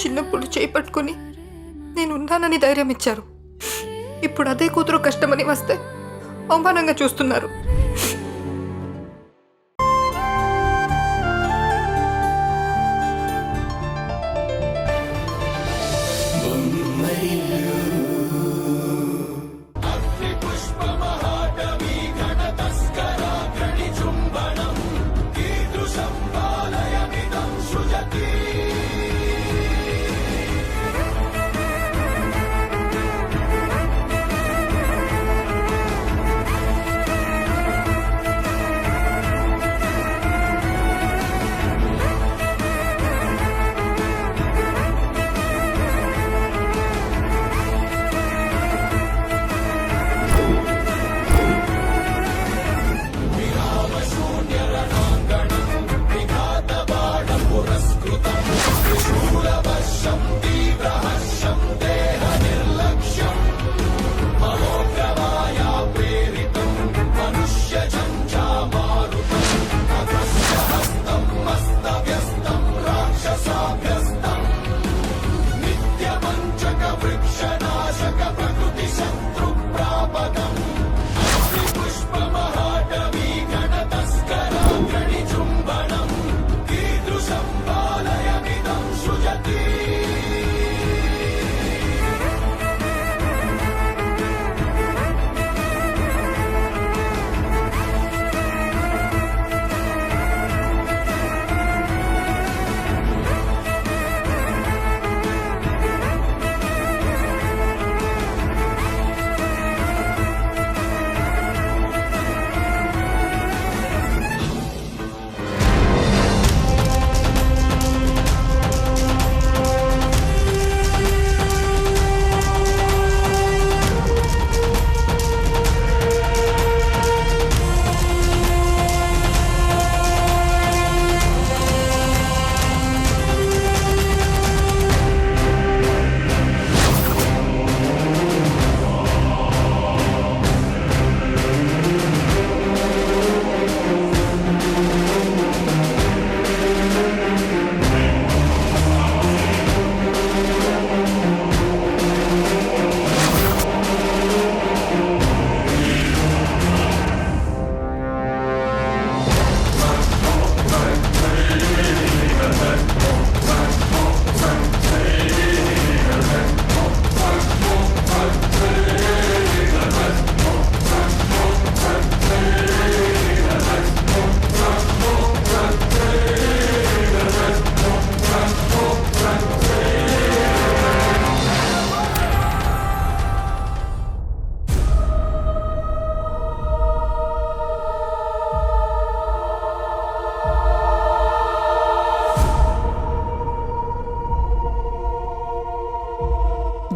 చిన్నప్పుడు చేయి పట్టుకుని నేను ఉన్నానని ధైర్యం ఇచ్చారు. ఇప్పుడు అదే కూతురు కష్టమని వస్తే అవమానంగా చూస్తున్నారు.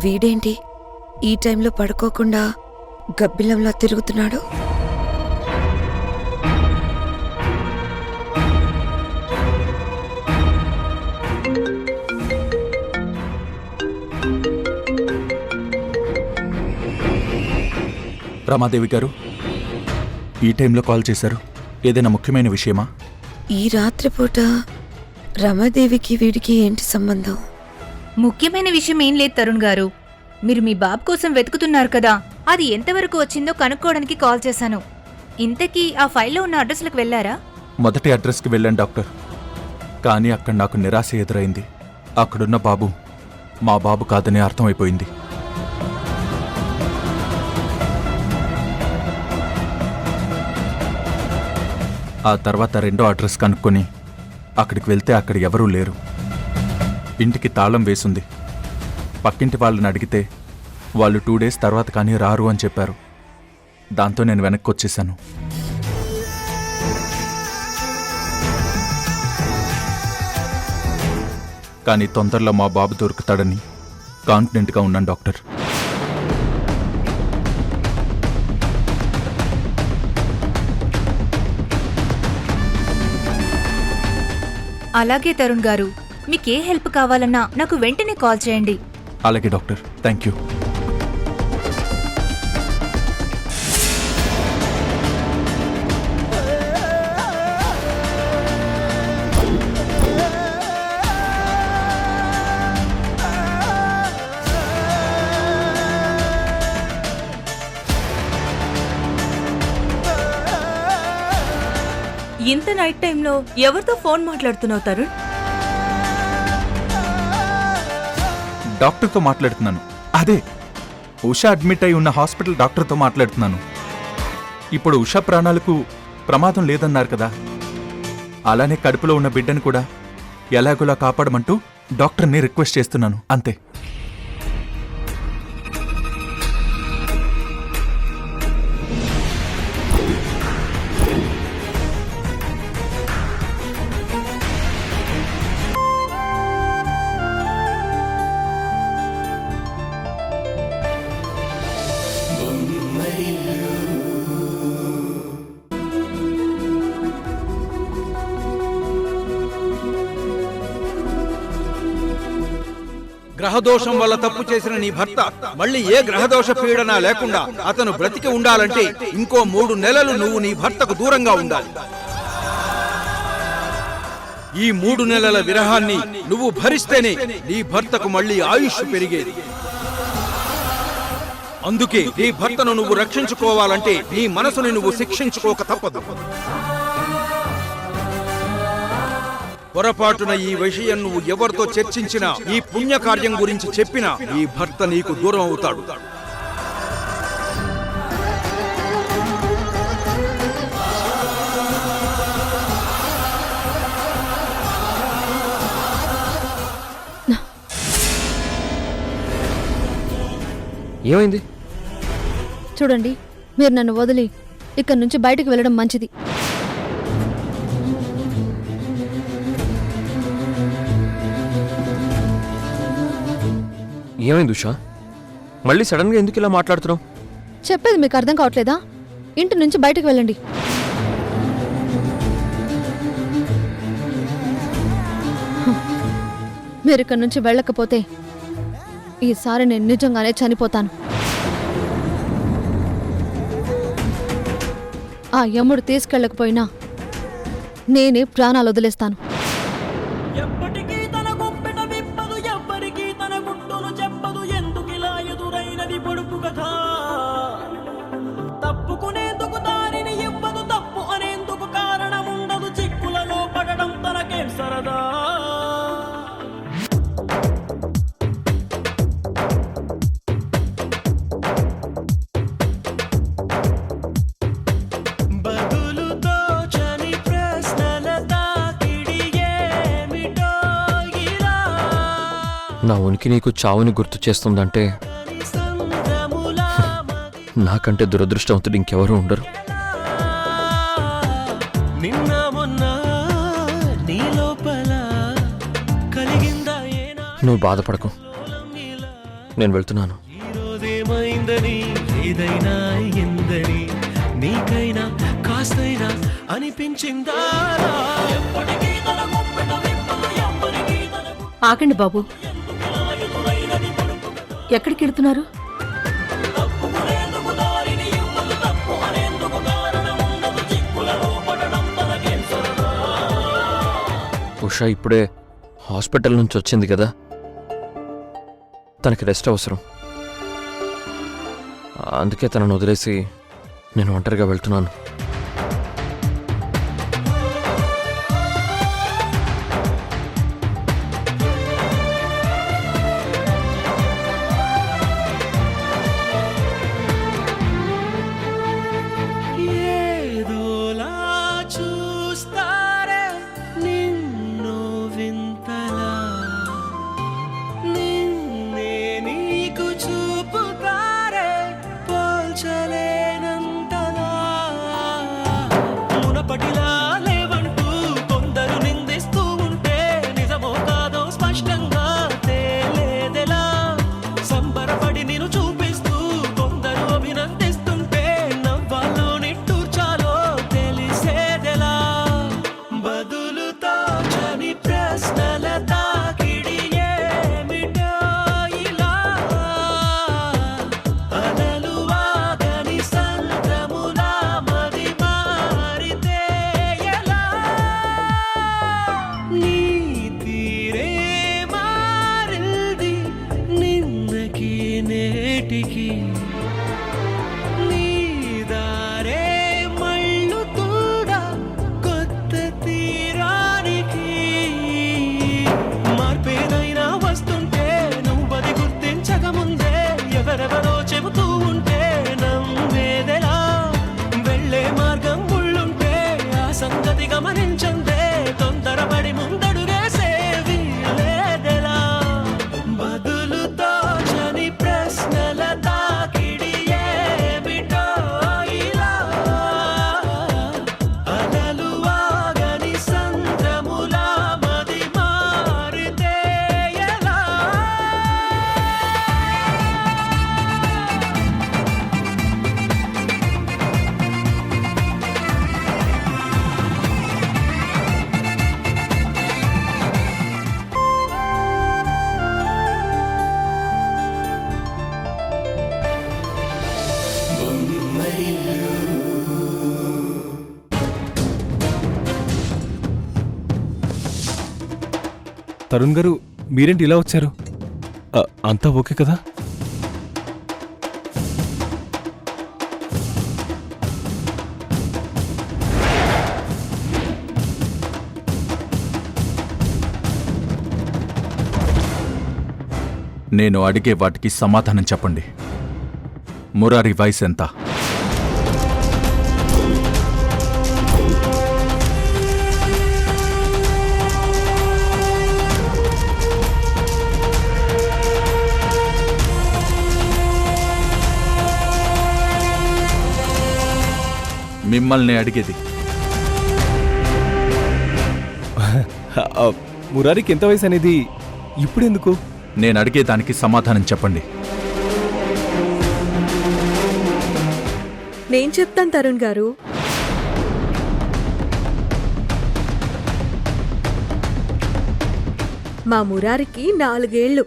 వీడేంటి ఈ టైంలో పడుకోకుండా గబ్బిలంలా తిరుగుతున్నాడు? రమాదేవి గారు, ఈ టైంలో కాల్ చేశారు, ఏదైనా ముఖ్యమైన విషయమా? ఈ రాత్రిపూట రమాదేవికి వీడికి ఏంటి సంబంధం? ముఖ్యమైన విషయం ఏం లేదు తరుణ్ గారు. మీరు మీ బాబు కోసం వెతుకుతున్నారు కదా, అది ఎంతవరకు వచ్చిందో కనుక్కోవడానికి కాల్ చేశాను. ఇంతకీ ఆ ఫైల్లో ఉన్న అడ్రస్లకు వెళ్లారా? మొదటి అడ్రస్కి వెళ్ళాను డాక్టర్, కానీ అక్కడ నాకు నిరాశ ఎదురైంది. అక్కడున్న బాబు మా బాబు కాదని అర్థమైపోయింది. ఆ తర్వాత రెండో అడ్రస్ కనుక్కొని అక్కడికి వెళ్తే అక్కడ ఎవరూ లేరు. ఇంటికి తాళం వేసుంది. పక్కింటి వాళ్ళని అడిగితే వాళ్ళు 2 days తర్వాత కానీ రారు అని చెప్పారు. దాంతో నేను వెనక్కి వచ్చేసాను. కానీ తొందరలో మా బాబు దొరుకుతాడని కాన్ఫిడెంట్గా ఉన్నాను డాక్టర్. అలాగే తరుణ్ గారు, మీకే హెల్ప్ కావాలన్నా నాకు వెంటనే కాల్ చేయండి. అలాగే డాక్టర్, థ్యాంక్ యూ. ఇంత నైట్ టైంలో ఎవరితో ఫోన్ మాట్లాడుతున్నావు తరుణ్? డాక్టర్తో మాట్లాడుతున్నాను. అదే ఉషా అడ్మిట్ అయి ఉన్న హాస్పిటల్ డాక్టర్తో మాట్లాడుతున్నాను. ఇప్పుడు ఉషా ప్రాణాలకు ప్రమాదం లేదన్నారు కదా, అలానే కడుపులో ఉన్న బిడ్డను కూడా ఎలాగోలా కాపాడమంటూ డాక్టర్ని రిక్వెస్ట్ చేస్తున్నాను అంతే. గ్రహదోషం వల్ల తప్పు చేసిన నీ భర్త మళ్ళీ ఏ గ్రహదోష పీడన లేకుండా అతను బ్రతికి ఉండాలంటే ఇంకో 3 నెలలు నువ్వు నీ భర్తకు దూరంగా ఉండాలి. ఈ 3 నెలల విరహాన్ని నువ్వు భరిస్తేనే నీ భర్తకు మళ్ళీ ఆయుష్ పెరిగేది. అందుకే నీ భర్తను నువ్వు రక్షించుకోవాలంటే నీ మనసుని నువ్వు శిక్షించుకోక తప్పదు. పొరపాటున ఈ విషయం నువ్వు ఎవరితో చర్చించినా, ఈ పుణ్యకార్యం గురించి చెప్పినా ఈ భర్త నీకు దూరం అవుతాడు. ఏమైంది? చూడండి, మీరు నన్ను వదిలి ఇక్కడి నుంచి బయటకు వెళ్ళడం మంచిది. ఏమైంది ఉషా? మళ్ళీ సడన్గా ఎందుకు ఇలా మాట్లాడుతున్నావు? చెప్పేది మీకు అర్థం కావట్లేదా? ఇంటి నుంచి బయటకు వెళ్ళండి. మీరు ఇక్కడి నుంచి వెళ్ళకపోతే ఈసారి నేను నిజంగానే చనిపోతాను. ఆ యముడు తీసుకెళ్ళకపోయినా నేనే ప్రాణాలు వదిలేస్తాను. ఎప్పటికీ తన గుప్పెట విప్పదు, ఎవ్వరికీ తన గుట్టును చెప్పదు. ఎందుకిలా ఎదురైనది పొడుపు కథ? తప్పుకునేందుకు దారిని ఇవ్వదు, తప్పు అనేందుకు కారణం ఉండదు. చిక్కులలో పడడం తనకేం సరదా? నా ఉనికి నీకు చావుని గుర్తు చేస్తుందంటే నాకంటే దురదృష్టవంతుడు ఇంకెవరూ ఉండరు. నువ్వు బాధపడకు, నేను వెళ్తున్నాను. నీకైనా కాస్తైనా అనిపించిందా? ఆగండి బాబు, ఎక్కడికి వెళ్తున్నారు? ఉషా ఇప్పుడే హాస్పిటల్ నుంచి వచ్చింది కదా, తనకి రెస్ట్ అవసరం. అందుకే తనను వదిలేసి నేను ఒంటరిగా వెళ్తున్నాను. తరుణ్ గారు మీరేంటి ఇలా వచ్చారు? అంతా ఓకే కదా? నేను అడిగే వాటికి సమాధానం చెప్పండి. మురారి వయసు ఎంత? మిమ్మల్ని అడిగేది. మురారికి ఎంత వయసు అనేది ఇప్పుడెందుకు? నేను అడిగేదానికి సమాధానం చెప్పండి. నేను చెప్తాను తరుణ్ గారు. మా మురారికి 4 ఏళ్ళు.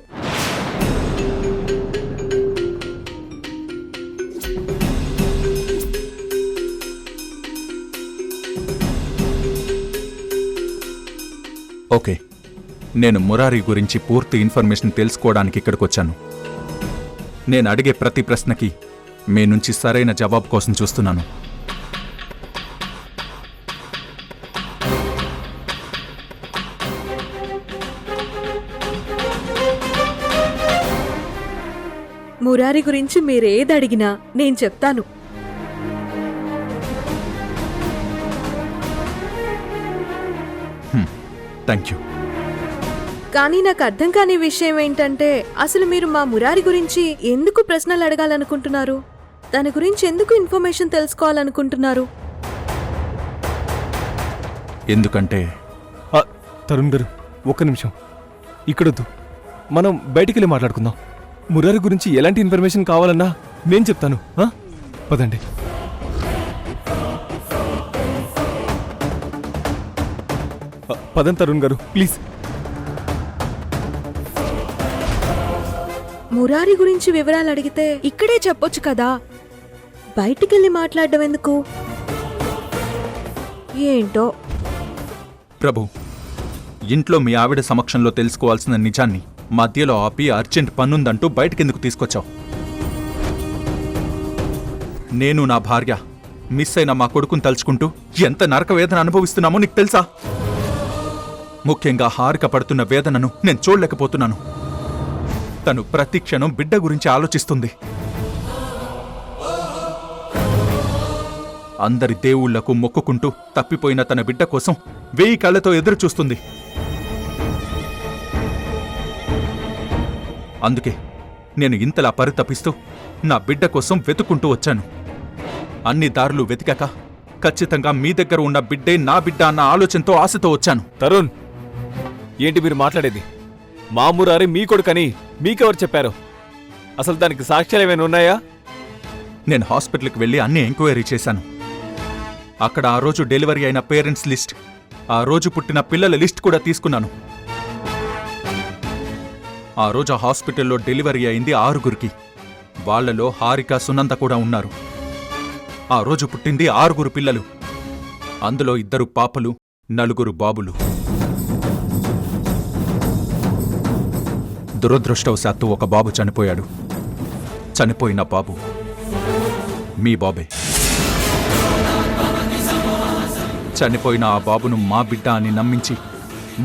ఓకే, నేను మురారి గురించి పూర్తి ఇన్ఫర్మేషన్ తెలుసుకోవడానికి ఇక్కడికొచ్చాను. నేను అడిగే ప్రతి ప్రశ్నకి మీ నుంచి సరైన జవాబు కోసం చూస్తున్నాను. మురారి గురించి మీరేది అడిగినా నేను చెప్తాను. Thank you. కానీ నాకు అర్థం కాని విషయం ఏంటంటే, అసలు మీరు మా మురారి గురించి ఎందుకు ప్రశ్నలు అడగాలనుకుంటున్నారు? దాని గురించి ఎందుకు ఇన్ఫర్మేషన్ తెలుసుకోవాలనుకుంటున్నారు? ఎందుకంటే తరుణ్ గారు ఒక్క నిమిషం ఇక్కడొద్దు, మనం బయటికెళ్ళి మాట్లాడుకుందాం. మురారి గురించి ఎలాంటి ఇన్ఫర్మేషన్ కావాలన్నా నేను చెప్తాను. పదండి. పదం తరుణ్ గారు ప్లీజ్. మురారి గురించి వివరాలు అడిగితే ఇక్కడే చెప్పొచ్చు కదా, బయటికెళ్ళి మాట్లాడడం ఎందుకు? ఏంటో. ప్రభు, ఇంట్లో మీ ఆవిడ సమక్షంలో తెలుసుకోవాల్సిన నిజాన్ని మధ్యలో ఆపి అర్జెంట్ పనుందంటూ బయటకెందుకు తీసుకొచ్చావు? నేను నా భార్య మిస్ అయిన మా కొడుకుని తలుచుకుంటూ ఎంత నరక వేదన అనుభవిస్తున్నామో నీకు తెలుసా? ముఖ్యంగా హారిక పడుతున్న వేదనను నేను చూడలేకపోతున్నాను. తను ప్రతి క్షణం బిడ్డ గురించి ఆలోచిస్తుంది. అందరి దేవుళ్లకు మొక్కుకుంటూ తప్పిపోయిన తన బిడ్డ కోసం 1000 కళ్ళతో ఎదురు చూస్తుంది. అందుకే నేను ఇంతలా పరితపిస్తూ నా బిడ్డ కోసం వెతుక్కుంటూ వచ్చాను. అన్ని దారులు వెతికాక ఖచ్చితంగా మీ దగ్గర ఉన్న బిడ్డే నా బిడ్డ అన్న ఆలోచనతో ఆశతో వచ్చాను. తరుణ్, ఏంటి మీరు మాట్లాడేది? మా మురారి మీ కొడుకని మీకెవరు చెప్పారు? అసలు దానికి సాక్ష్యాలు ఏమైనా ఉన్నాయా? నేను హాస్పిటల్కి వెళ్ళి అన్ని ఎంక్వైరీ చేశాను. అక్కడ ఆ రోజు డెలివరీ అయిన పేరెంట్స్ లిస్ట్, ఆ రోజు పుట్టిన పిల్లల లిస్ట్ కూడా తీసుకున్నాను. ఆ రోజు ఆ హాస్పిటల్లో డెలివరీ అయింది 6గురికి. వాళ్లలో హారిక, సునంద కూడా ఉన్నారు. ఆ రోజు పుట్టింది 6 పిల్లలు. అందులో 2 పాపలు, 4 బాబులు. దురదృష్టవశాత్తు ఒక బాబు చనిపోయాడు. చనిపోయిన బాబు మీ బాబే. చనిపోయిన ఆ బాబును మా బిడ్డ అని నమ్మించి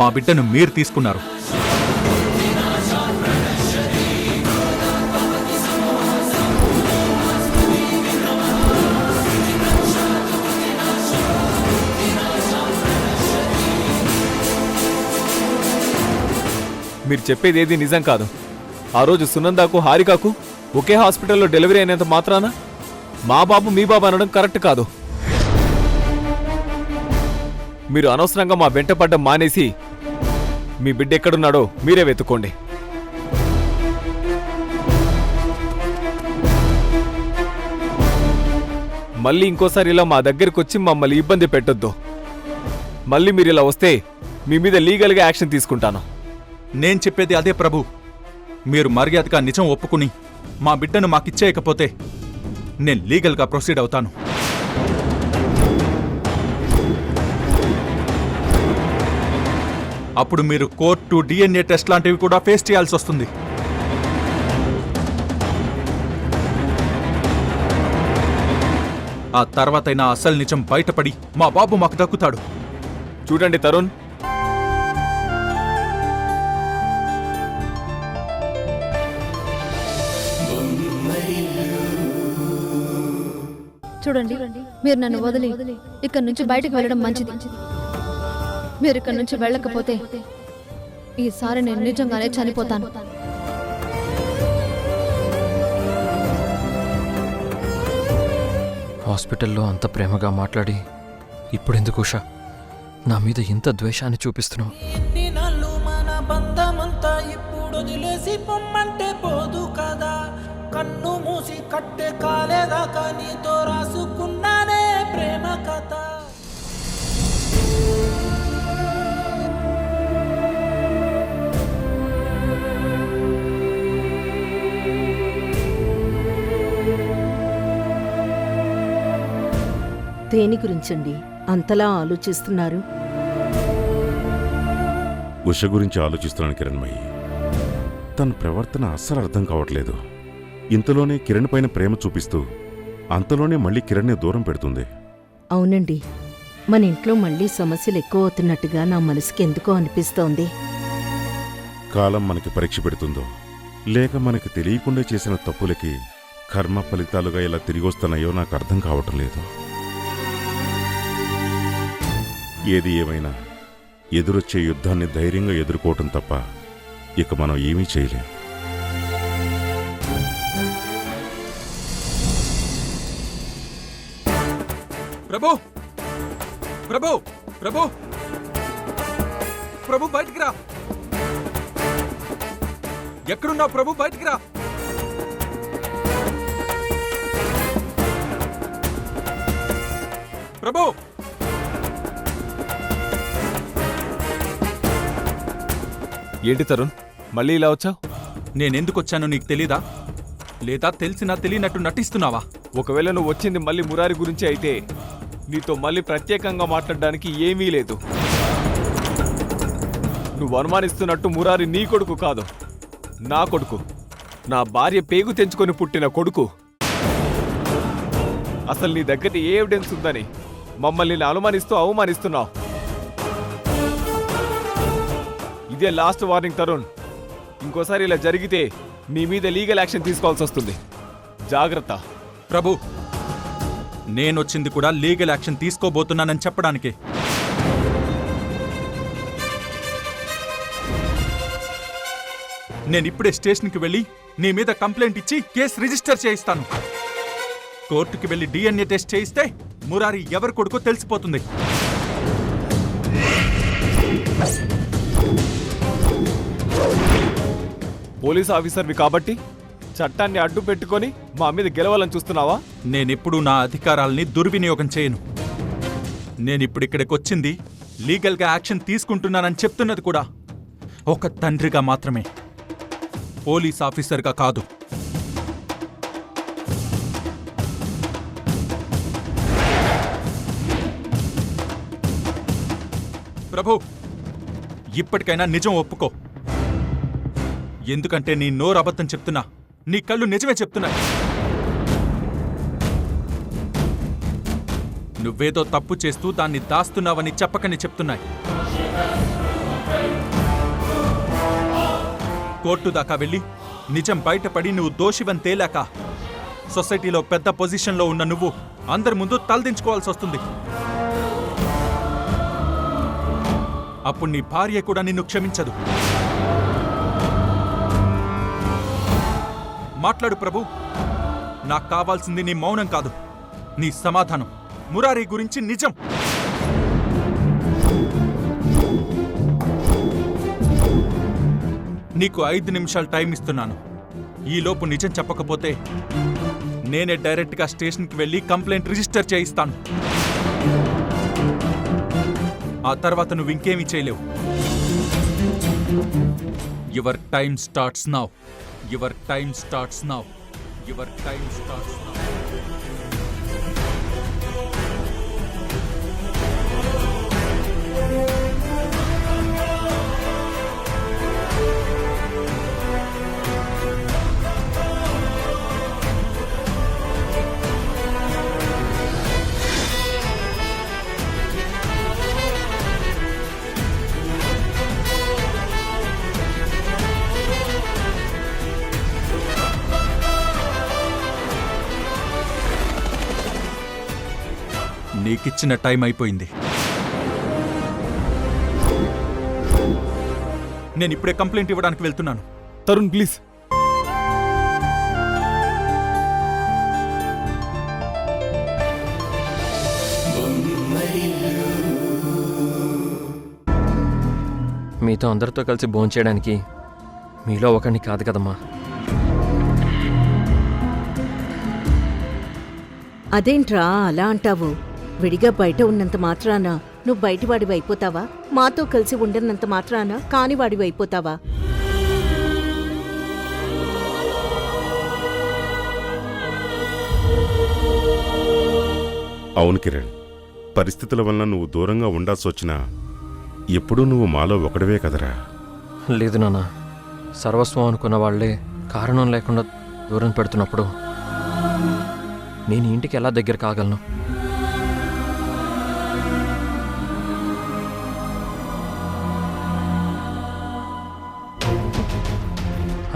మా బిడ్డను మీరు తీసుకున్నారు. మీరు చెప్పేది ఏది నిజం కాదు. ఆ రోజు సునందాకు, హారికాకు ఒకే హాస్పిటల్లో డెలివరీ అయినంత మాత్రాన మా బాబు మీ బాబు అనడం కరెక్ట్ కాదు. మీరు అనవసరంగా మా వెంట పడ్డం మానేసి మీ బిడ్డ ఎక్కడున్నాడో మీరే వెతుక్కోండి. మళ్ళీ ఇంకోసారి ఇలా మా దగ్గరికి వచ్చి మమ్మల్ని ఇబ్బంది పెట్టొద్దు. మళ్ళీ మీరు ఇలా వస్తే మీ మీద లీగల్గా యాక్షన్ తీసుకుంటాను. నేను చెప్పేది అదే ప్రభు. మీరు మర్యాదగా నిజం ఒప్పుకుని మా బిడ్డను మాకిచ్చేయకపోతే నేను లీగల్గా ప్రొసీడ్ అవుతాను. అప్పుడు మీరు కోర్టు, DNA టెస్ట్ లాంటివి కూడా ఫేస్ చేయాల్సి వస్తుంది. ఆ తర్వాతైనా అసలు నిజం బయటపడి మా బాబు మాకు దక్కుతాడు. చూడండి తరుణ్, చూడండి, మీరు నన్ను వదిలి ఇక్కడ నుంచి బయటకు వెళ్ళడం మంచిది. మీరు ఇక్కడ నుంచి వెళ్ళకపోతే ఈసారి నేను నిజంగానే చనిపోతాను. హాస్పిటల్లో అంత ప్రేమగా మాట్లాడి ఇప్పుడెందుకు ఉషా నా మీద ఇంత ద్వేషాన్ని చూపిస్తున్నావు? ఎన్ని నాళ్ళు మన బంధమంతా ఇప్పుడు వదిలేసి పొమ్మంటే పోదు కదా. కన్ను మూసి కట్టే కాలేదాకా నీతో రాసుకున్నానే ప్రేమ కథ. దేని గురించండి అంతలా ఆలోచిస్తున్నారు? ఉష గురించి ఆలోచిస్తున్నాను కిరణ్మయి. తన ప్రవర్తన అస్సలు అర్థం కావట్లేదు. ఇంతలోనే కిరణ్ పైన ప్రేమ చూపిస్తూ అంతలోనే మళ్ళీ కిరణ్ని దూరం పెడుతుంది. అవునండి, మన ఇంట్లో మళ్ళీ సమస్యలు ఎక్కువ అవుతున్నట్టుగా నా మనసుకి ఎందుకో అనిపిస్తోంది. కాలం మనకి పరీక్ష పెడుతుందో లేక మనకి తెలియకుండా చేసిన తప్పులకి కర్మ ఫలితాలుగా ఇలా తిరిగొస్తున్నాయో నాకు అర్థం కావటం లేదు. ఏది ఏమైనా ఎదురొచ్చే యుద్ధాన్ని ధైర్యంగా ఎదుర్కోవటం తప్ప ఇక మనం ఏమీ చేయలేం. ప్రభు ప్రభు ప్రభు ప్రభు బయటికి రా. ఎక్కడున్నావు ప్రభు? బయటికి రా. ప్రభు ఏంటి తరుణ్ మళ్ళీ ఇలా వచ్చావు? నేనెందుకు వచ్చానో నీకు తెలీదా? లేదా తెలిసినా తెలియనట్టు నటిస్తున్నావా? ఒకవేళ నువ్వు వచ్చింది మళ్ళీ మురారి గురించి అయితే నీతో మళ్ళీ ప్రత్యేకంగా మాట్లాడడానికి ఏమీ లేదు. నువ్వు అనుమానిస్తున్నట్టు మురారి నీ కొడుకు కాదు, నా కొడుకు. నా భార్య పేగు తెంచుకొని పుట్టిన కొడుకు. అసలు నీ దగ్గర ఏ ఎవిడెన్స్ ఉందని మమ్మల్ని అనుమానిస్తూ అవమానిస్తున్నావు. ఇదే లాస్ట్ వార్నింగ్ తరుణ్. ఇంకోసారి ఇలా జరిగితే నీ మీద లీగల్ యాక్షన్ తీసుకోవాల్సి వస్తుంది. జాగ్రత్త. ప్రభు, నేనొచ్చింది కూడా లీగల్ యాక్షన్ తీసుకోబోతున్నానని చెప్పడానికి. నేనిప్పుడే స్టేషన్కి వెళ్ళి నీ మీద కంప్లైంట్ ఇచ్చి కేసు రిజిస్టర్ చేయిస్తాను. కోర్టుకి వెళ్ళి DNA టెస్ట్ చేయిస్తే మురారి ఎవరి కొడుకో తెలిసిపోతుంది. పోలీస్ ఆఫీసర్వి కాబట్టి చట్టాన్ని అడ్డు పెట్టుకొని మా మీద గెలవాలని చూస్తున్నావా? నేనెప్పుడూ నా అధికారాల్ని దుర్వినియోగం చేయను. నేనిప్పుడిక్కడికి వచ్చింది లీగల్గా యాక్షన్ తీసుకుంటున్నానని చెప్తున్నది కూడా ఒక తండ్రిగా మాత్రమే, పోలీస్ ఆఫీసర్గా కాదు. ప్రభు, ఇప్పటికైనా నిజం ఒప్పుకో. ఎందుకంటే నీ నోరు అబద్ధం చెప్తున్నా, నీ కళ్ళు నిజమే చెప్తున్నాయి. నువ్వేదో తప్పు చేస్తూ దాన్ని దాస్తున్నావని చెప్పకని చెప్తున్నాయి. కోర్టు దాకా వెళ్ళి నిజం బయటపడి నువ్వు దోషివని తేలాక సొసైటీలో పెద్ద పొజిషన్లో ఉన్న నువ్వు అందరి ముందు తలదించుకోవాల్సి వస్తుంది. అప్పుడు నీ భార్య కూడా నిన్ను క్షమించదు. మాట్లాడు ప్రభు. నాకు కావాల్సింది నీ మౌనం కాదు, నీ సమాధానం. మురారి గురించి నిజం. నీకు 5 నిమిషాలు టైం ఇస్తున్నాను. ఈలోపు నిజం చెప్పకపోతే నేనే డైరెక్ట్గా స్టేషన్కి వెళ్ళి కంప్లైంట్ రిజిస్టర్ చేయిస్తాను. ఆ తర్వాత నువ్వు ఇంకేమీ చేయలేవు. Your time starts now. Your time starts now. Your time starts now. నీకిచ్చిన టైం అయిపోయింది. నేను ఇప్పుడే కంప్లైంట్ ఇవ్వడానికి వెళ్తున్నాను. తరుణ్ ప్లీజ్. మీతో అందరితో కలిసి భోంచేయడానికి మీలో ఒకరిని కాదు కదమ్మా. అదేంట్రా అలా అంటావు? విడిగా బయట ఉన్నంత మాత్రాన నువ్వు బయటివాడివి అయిపోతావా? మాతో కలిసి ఉండనంత మాత్రాన కానివాడివి అయిపోతావా? అవును కిరణ్, పరిస్థితుల వల్ల నువ్వు దూరంగా ఉండాల్సి వచ్చినా ఎప్పుడూ నువ్వు మాలో ఒకడివే కదరా. లేదు నాన్న, సర్వస్వం అనుకున్న వాళ్లే కారణం లేకుండా దూరం పెడుతున్నప్పుడు నేను ఇంటికి ఎలా దగ్గర కాగలను?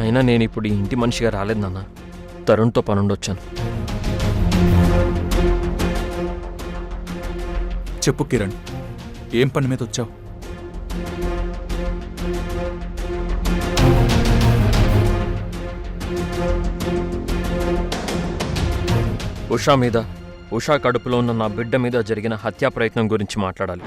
అయినా నేను ఇప్పుడు ఈ ఇంటి మనిషిగా రాలేదు నాన్న, తరుణ్తో పనుండొచ్చాను. చెప్పు కిరణ్, ఏం పని మీద వచ్చావు? ఉషా మీద, ఉషా కడుపులో ఉన్న నా బిడ్డ మీద జరిగిన హత్యా ప్రయత్నం గురించి మాట్లాడాలి.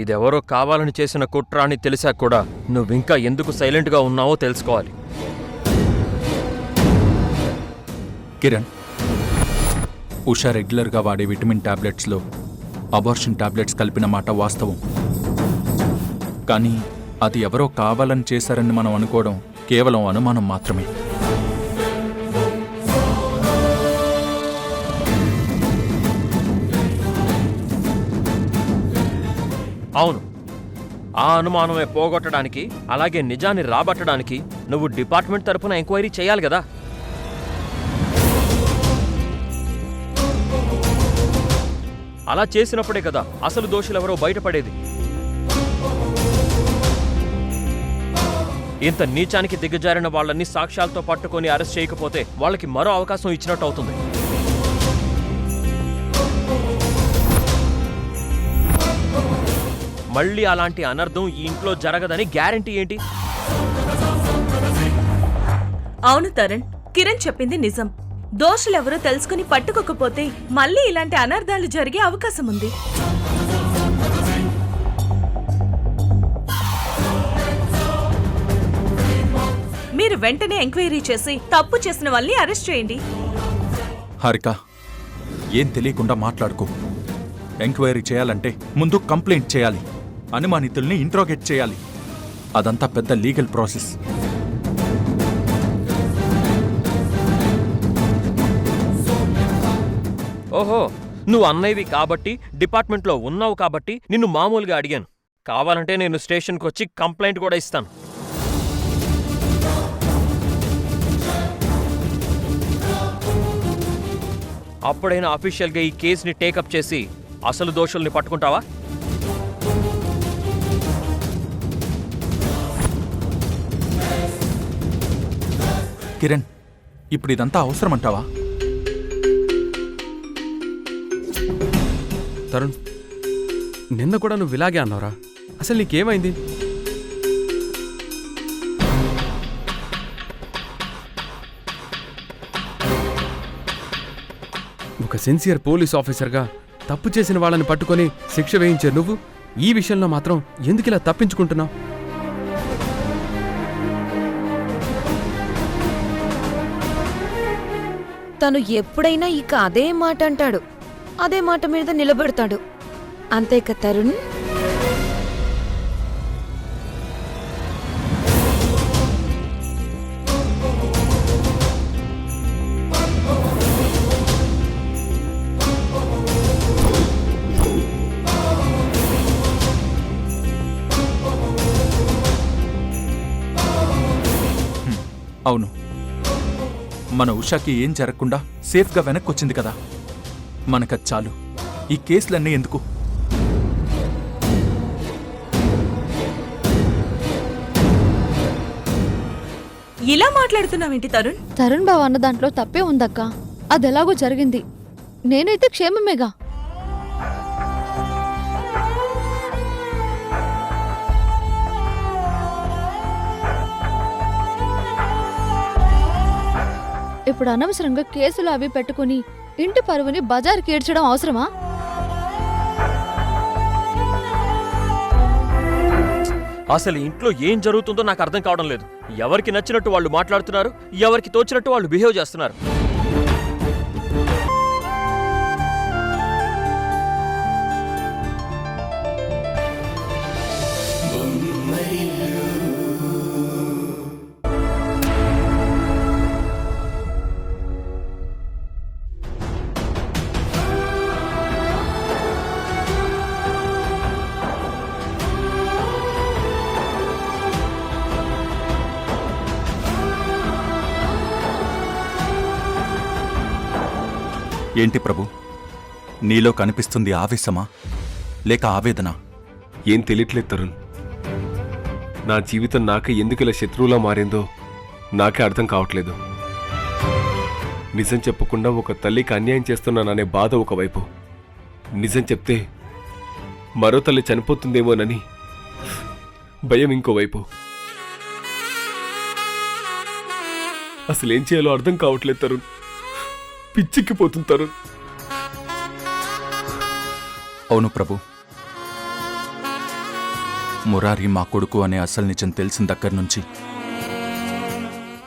ఇదెవరో కావాలని చేసిన కుట్ర అని తెలిసాక కూడా నువ్వింకా ఎందుకు సైలెంట్గా ఉన్నావో తెలుసుకోవాలి. కిరణ్, ఉషా రెగ్యులర్గా వాడే విటమిన్ టాబ్లెట్స్లో అబార్షన్ టాబ్లెట్స్ కలిపిన మాట వాస్తవం. కానీ అది ఎవరో కావాలని చేశారని మనం అనుకోవడం కేవలం అనుమానం మాత్రమే. అవును, ఆ అనుమానమే పోగొట్టడానికి, అలాగే నిజాన్ని రాబట్టడానికి నువ్వు డిపార్ట్మెంట్ తరపున ఎంక్వైరీ చేయాలి కదా. అలా చేసినప్పుడే కదా అసలు దోషులెవరో బయటపడేది. ఇంత నీచానికి దిగజారిన వాళ్ళని సాక్ష్యాలతో పట్టుకొని అరెస్ట్ చేయకపోతే వాళ్ళకి మరో అవకాశం ఇచ్చినట్టు అవుతుంది. మళ్ళీ అలాంటి అనర్థం ఈ ఇంట్లో జరగదని గ్యారంటీ ఏంటి? అవును తరుణ్, కిరణ్ చెప్పింది నిజం. దోషులెవరో తెలుసుకుని పట్టుకోకపోతే మళ్ళీ ఇలాంటి అనర్థాలు జరిగే అవకాశం ఉంది. మీరు వెంటనే ఎంక్వైరీ చేసి తప్పు చేసిన వాళ్ళని అరెస్ట్ చేయండి. హారిక, ఏం తెలియకుండా మాట్లాడుకో. ఎంక్వైరీ చేయాలంటే ముందు కంప్లైంట్ చేయాలి, అనుమానితుల్ని ఇంట్రోగేట్ చేయాలి. అదంతా పెద్ద లీగల్ ప్రాసెస్. ఓహో, నువ్వు అన్నయ్యవి కాబట్టి, డిపార్ట్మెంట్లో ఉన్నావు కాబట్టి నిన్ను మామూలుగా అడిగాను. కావాలంటే నేను స్టేషన్కి వచ్చి కంప్లైంట్ కూడా ఇస్తాను. అప్పుడైనా అఫీషియల్గా ఈ కేసుని టేకప్ చేసి అసలు దోషుల్ని పట్టుకుంటావా? కిరణ్, ఇప్పుడు ఇదంతా అవసరమంటావా? తరుణ్, నిన్న కూడా నువ్వు ఇలాగే అన్నావురా. అసలు నీకేమైంది? ఒక సిన్సియర్ పోలీస్ ఆఫీసర్గా తప్పు చేసిన వాళ్ళని పట్టుకొని శిక్ష వేయించే నువ్వు ఈ విషయంలో మాత్రం ఎందుకు ఇలా తప్పించుకుంటున్నావు? తను ఎప్పుడైనా ఇక అదే మాట అంటాడు, అదే మాట మీద నిలబెడతాడు. అంతే కదా తరుణ్? అవును, మన ఉషాకి ఏం జరగకుండా సేఫ్గా వెనక్కి వచ్చింది కదా, మనకది చాలు. ఈ కేసులన్నీ ఎందుకు? ఇలా మాట్లాడుతున్నావేంటి తరుణ్? తరుణ్ బావ అన్న దాంట్లో తప్పే ఉందక్క. అదెలాగో జరిగింది. నేనైతే క్షేమమేగా. ఇప్పుడు అనవసరంగా కేసులు అవి పెట్టుకుని ఇంటి పరువుని బజార్కి ఏడ్చడం అవసరమా? అసలు ఇంట్లో ఏం జరుగుతుందో నాకు అర్థం కావడం లేదు. ఎవరికి నచ్చినట్టు వాళ్ళు మాట్లాడుతున్నారు, ఎవరికి తోచినట్టు వాళ్ళు బిహేవ్ చేస్తున్నారు. ఏంటి ప్రభు, నీలో కనిపిస్తుంది ఆవేశమా లేక ఆవేదన? ఏం తెలియట్లేదు తరుణ్. నా జీవితం నాకే ఎందుకు ఇలా శత్రువులా మారిందో నాకే అర్థం కావట్లేదు. నిజం చెప్పకుండా ఒక తల్లికి అన్యాయం చేస్తున్నాననే బాధ ఒకవైపు, నిజం చెప్తే మరో తల్లి చనిపోతుందేమోనని భయం ఇంకోవైపు. అసలేం చేయాలో అర్థం కావట్లేదు తరుణ్. పిచ్చిక్కిపోతుంది తరుణ్. అవును ప్రభు, మురారి మా కొడుకు అనే అసలు నిజం తెలిసిన దగ్గర నుంచి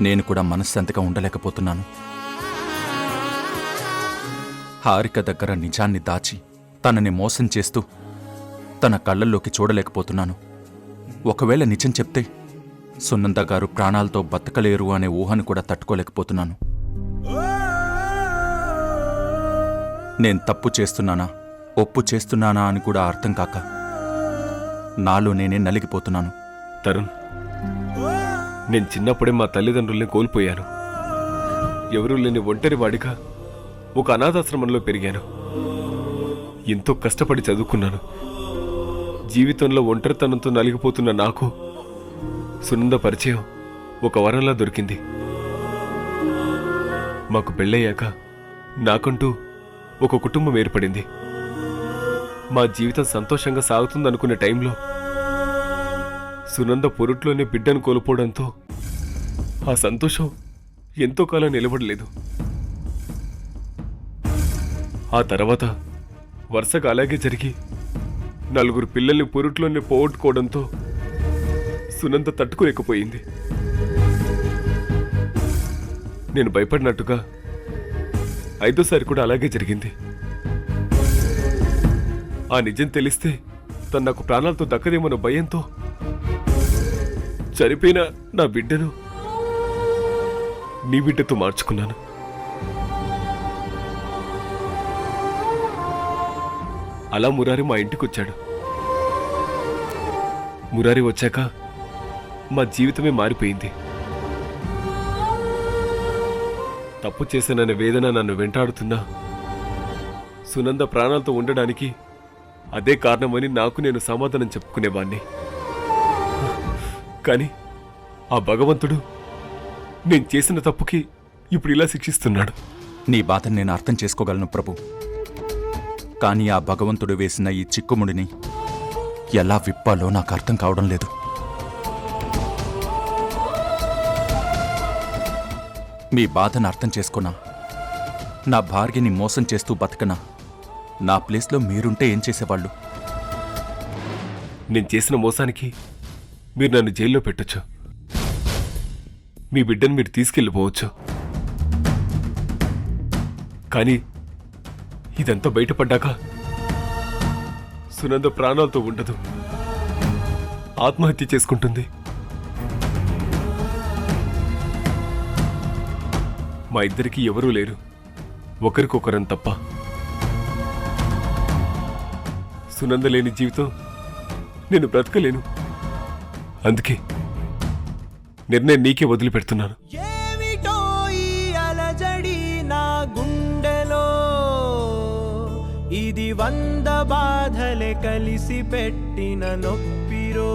నేను కూడా మనశ్శాంతిగా ఉండలేకపోతున్నాను. హారిక దగ్గర నిజాన్ని దాచి తనని మోసం చేస్తూ తన కళ్ళల్లోకి చూడలేకపోతున్నాను. ఒకవేళ నిజం చెప్తే సునంద గారు ప్రాణాలతో బతకలేరు అనే ఊహను కూడా తట్టుకోలేకపోతున్నాను. నేను తప్పు చేస్తున్నానా, ఒప్పు చేస్తున్నానా అని కూడా అర్థం కాక నాలో నేనే నలిగిపోతున్నాను. తరుణ్, నేను చిన్నప్పుడే మా తల్లిదండ్రుల్ని కోల్పోయాను. ఎవరూ లేని ఒంటరి వాడిగా ఒక అనాథాశ్రమంలో పెరిగాను. ఎంతో కష్టపడి చదువుకున్నాను. జీవితంలో ఒంటరితనంతో నలిగిపోతున్న నాకు సునంద పరిచయం ఒక వరంలా దొరికింది. మాకు పెళ్ళయ్యాక నాకంటూ ఒక కుటుంబం ఏర్పడింది. మా జీవితం సంతోషంగా సాగుతుందనుకునే టైంలో సునంద పొరుట్లోనే బిడ్డను కోల్పోవడంతో ఆ సంతోషం ఎంతో కాలం నిలబడలేదు. ఆ తర్వాత వరుసగా అలాగే జరిగి 4 పిల్లల్ని పొరుట్లోనే పోగొట్టుకోవడంతో సునంద తట్టుకోలేకపోయింది. నేను భయపడినట్టుగా 5వ కూడా అలాగే జరిగింది. ఆ నిజం తెలిస్తే తను నాకు ప్రాణాలతో దక్కదేమన్న భయంతో చనిపోయిన నా బిడ్డను నీ బిడ్డతో మార్చుకున్నాను. అలా మురారి మా ఇంటికి వచ్చాడు. మురారి వచ్చాక మా జీవితమే మారిపోయింది. తప్పు చేశాననే వేదన నన్ను వెంటాడుతున్నా సునంద ప్రాణాలతో ఉండడానికి అదే కారణమని నాకు నేను సమాధానం చెప్పుకునేవాణ్ణి. కానీ ఆ భగవంతుడు నేను చేసిన తప్పుకి ఇప్పుడు ఇలా శిక్షిస్తున్నాడు. నీ బాధను నేను అర్థం చేసుకోగలను ప్రభు. కానీ ఆ భగవంతుడు వేసిన ఈ చిక్కుముడిని ఎలా విప్పాలో నాకు అర్థం కావడం లేదు. మీ బాధను అర్థం చేసుకున్నా, నా భార్యని మోసం చేస్తూ బతకనా, నా ప్లేస్లో మీరుంటే ఏం చేసేవాళ్ళు? నేను చేసిన మోసానికి మీరు నన్ను జైల్లో పెట్టొచ్చు. మీ బిడ్డను మీరు తీసుకెళ్ళిపోవచ్చు. కానీ ఇదంతా బయటపడ్డాక సునంద ప్రాణాలతో ఉండదు, ఆత్మహత్య చేసుకుంటుంది. మా ఇద్దరికి ఎవరూ లేరు, ఒకరికొకరం తప్ప. సునంద లేని జీవితం నేను బ్రతకలేను. అందుకే నిర్ణయం నీకే వదిలిపెడుతున్నాను. ఏమిటో ఈ అలజడి నా గుండెలో, ఇది 100 బాధలే కలిసి పెట్టిన నొప్పిరో.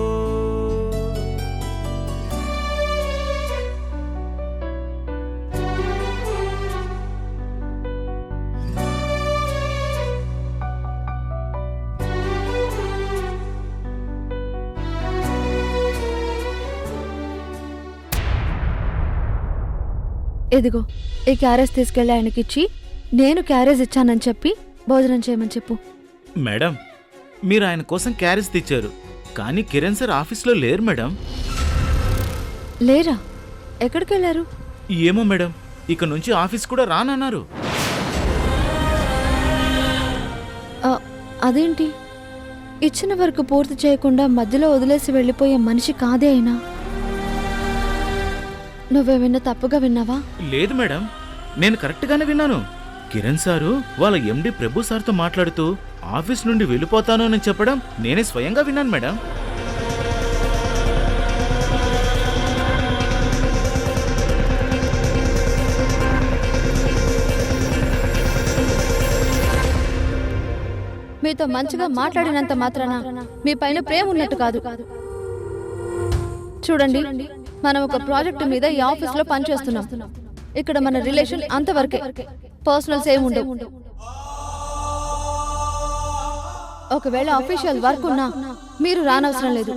ఎదిగో ఈ క్యారేజ్ తీసుకెళ్ళి ఆయనకిచ్చి నేను క్యారేజ్ ఇచ్చానని చెప్పి భోజనం చేయమని చెప్పు. మేడం, మీరు ఆయన కోసం క్యారేజ్ తెచ్చారు, కానీ కిరణ్ సార్ ఆఫీస్లో లేరు మేడం. లేరా? ఎక్కడికి వెళ్ళారు? ఏమో మేడం, ఇక నుంచి ఆఫీస్ కూడా రానన్నారు. అదేంటి, ఇచ్చిన వర్క్ పూర్తి చేయకుండా మధ్యలో వదిలేసి వెళ్ళిపోయే మనిషి కాదే అయినా. నువ్వేమైనా తప్పుగా విన్నావా? లేదు మేడం, నేను కరెక్ట్గానే విన్నాను. కిరణ్ సారు వాళ్ళ ఎండి ప్రభు సార్తో మాట్లాడుతూ ఆఫీస్ నుండి వెళ్ళిపోతాను అని చెప్పడం నేనే స్వయంగా విన్నాను మేడం. మీతో మంచిగా మాట్లాడినంత మాత్రాన మీ పైన ప్రేమ ఉన్నట్టు కాదు. చూడండి, మనం ఒక ప్రాజెక్టు మీద ఈ ఆఫీస్లో పనిచేస్తున్నాం. ఇక్కడ మన రిలేషన్ అంతవరకే, పర్సనల్స్ ఏమి ఉండవు. ఒకవేళ అఫీషియల్ వర్క్ ఉన్నా మీరు రానవసరం లేదు.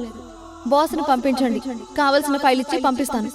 బాస్ని పంపించండి, కావలసిన ఫైల్ ఇచ్చి పంపిస్తాను.